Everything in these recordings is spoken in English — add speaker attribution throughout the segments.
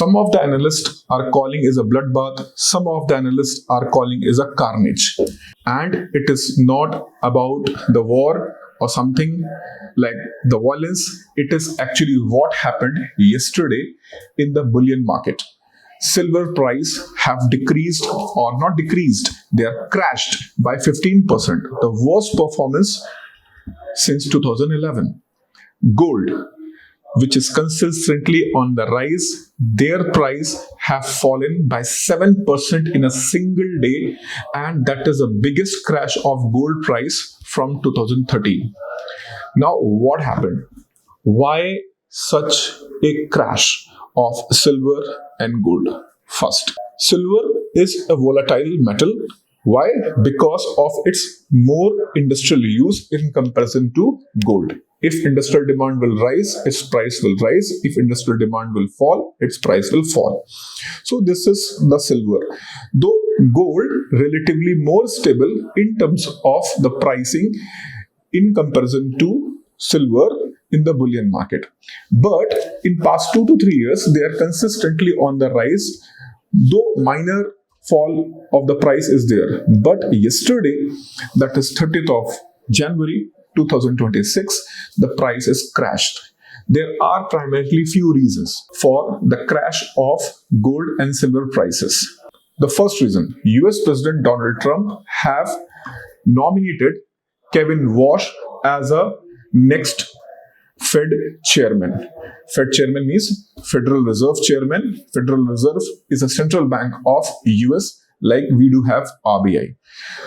Speaker 1: Some of the analysts are calling is a bloodbath. Some of the analysts are calling is a carnage. And it is not about the war or something like the violence. It is actually what happened yesterday in the bullion market. Silver price have decreased or not decreased. They are crashed by 15%. The worst performance since 2011. Gold, which is consistently on the rise, their price have fallen by 7% in a single day, and that is the biggest crash of gold price from 2013. Now, what happened? Why such a crash of silver and gold? First, silver is a volatile metal. Why? Because of its more industrial use in comparison to gold. If industrial demand will rise, its price will rise. If industrial demand will fall, its price will fall. So this is the silver. Though gold relatively more stable in terms of the pricing in comparison to silver in the bullion market. But in past 2 to 3 years, they are consistently on the rise, though minor fall of the price is there. But yesterday, that is 30th of January 2026, the price is crashed. There are primarily few reasons for the crash of gold and silver prices. The first reason, US President Donald Trump have nominated Kevin Walsh as a next Fed chairman. Fed chairman means Federal Reserve chairman. Federal Reserve is a central bank of US, like we do have RBI.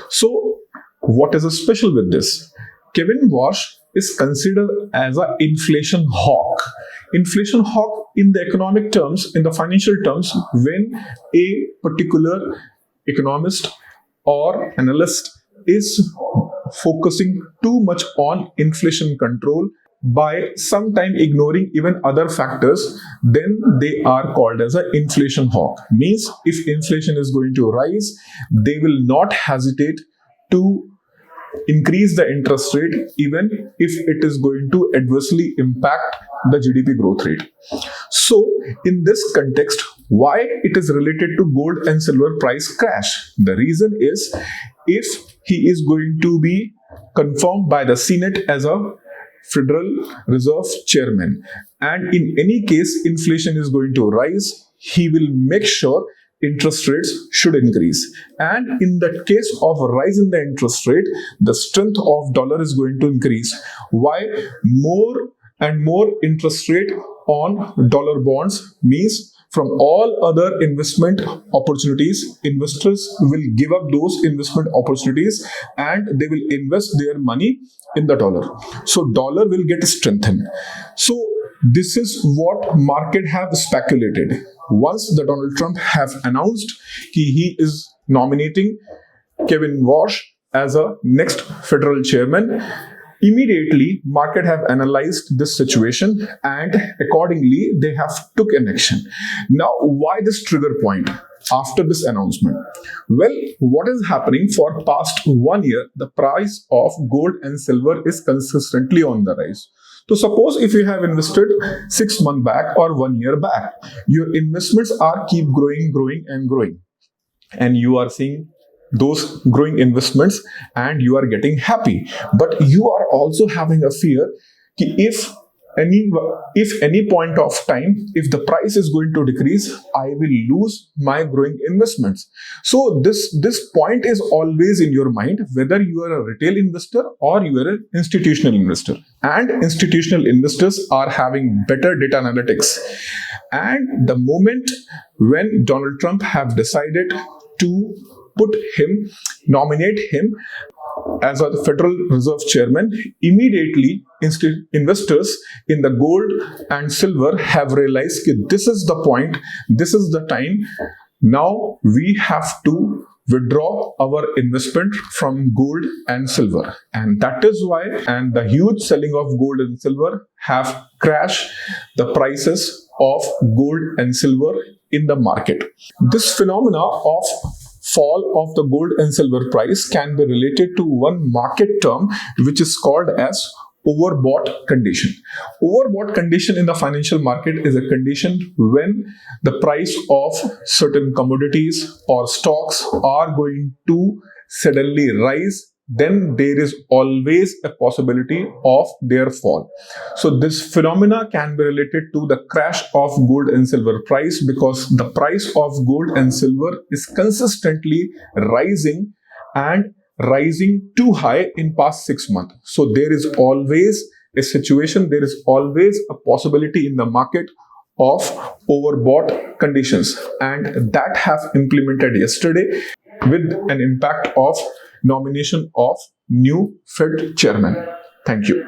Speaker 1: So what is special with this? Kevin Walsh is considered as an inflation hawk. Inflation hawk in the economic terms, in the financial terms, when a particular economist or analyst is focusing too much on inflation control by sometime ignoring even other factors, then they are called as an inflation hawk. Means if inflation is going to rise, they will not hesitate to increase the interest rate even if it is going to adversely impact the GDP growth rate. So in this context, why it is related to gold and silver price crash? The reason is, if he is going to be confirmed by the Senate as a Federal Reserve chairman, and in any case inflation is going to rise, he will make sure interest rates should increase. And in the case of a rise in the interest rate, the strength of dollar is going to increase. Why? More and more interest rate on dollar bonds means from all other investment opportunities, investors will give up those investment opportunities and they will invest their money in the dollar. So dollar will get strengthened. So this is what market have speculated. Once the Donald Trump have announced he is nominating Kevin Walsh as a next federal chairman, immediately market have analyzed this situation and accordingly they have took an action. Now, why this trigger point after this announcement? Well, what is happening for past 1 year, the price of gold and silver is consistently on the rise. So suppose if you have invested 6 months back or 1 year back, your investments are keep growing and you are seeing those growing investments and you are getting happy. But you are also having a fear if any point of time, if the price is going to decrease, I will lose my growing investments. So this point is always in your mind, whether you are a retail investor or you are an institutional investor. And institutional investors are having better data analytics. And the moment when Donald Trump have decided to nominate him as a Federal Reserve chairman, immediately investors in the gold and silver have realized that this is the point, this is the time. Now we have to withdraw our investment from gold and silver. And that is why, and the huge selling of gold and silver have crashed the prices of gold and silver in the market. This phenomena of fall of the gold and silver price can be related to one market term which is called as overbought condition. Overbought condition in the financial market is a condition when the price of certain commodities or stocks are going to suddenly rise, then there is always a possibility of their fall. So this phenomena can be related to the crash of gold and silver price, because the price of gold and silver is consistently rising and rising too high in past 6 months. So there is always a situation, there is always a possibility in the market of overbought conditions, and that have implemented yesterday with an impact of nomination of new Fed chairman. Thank you.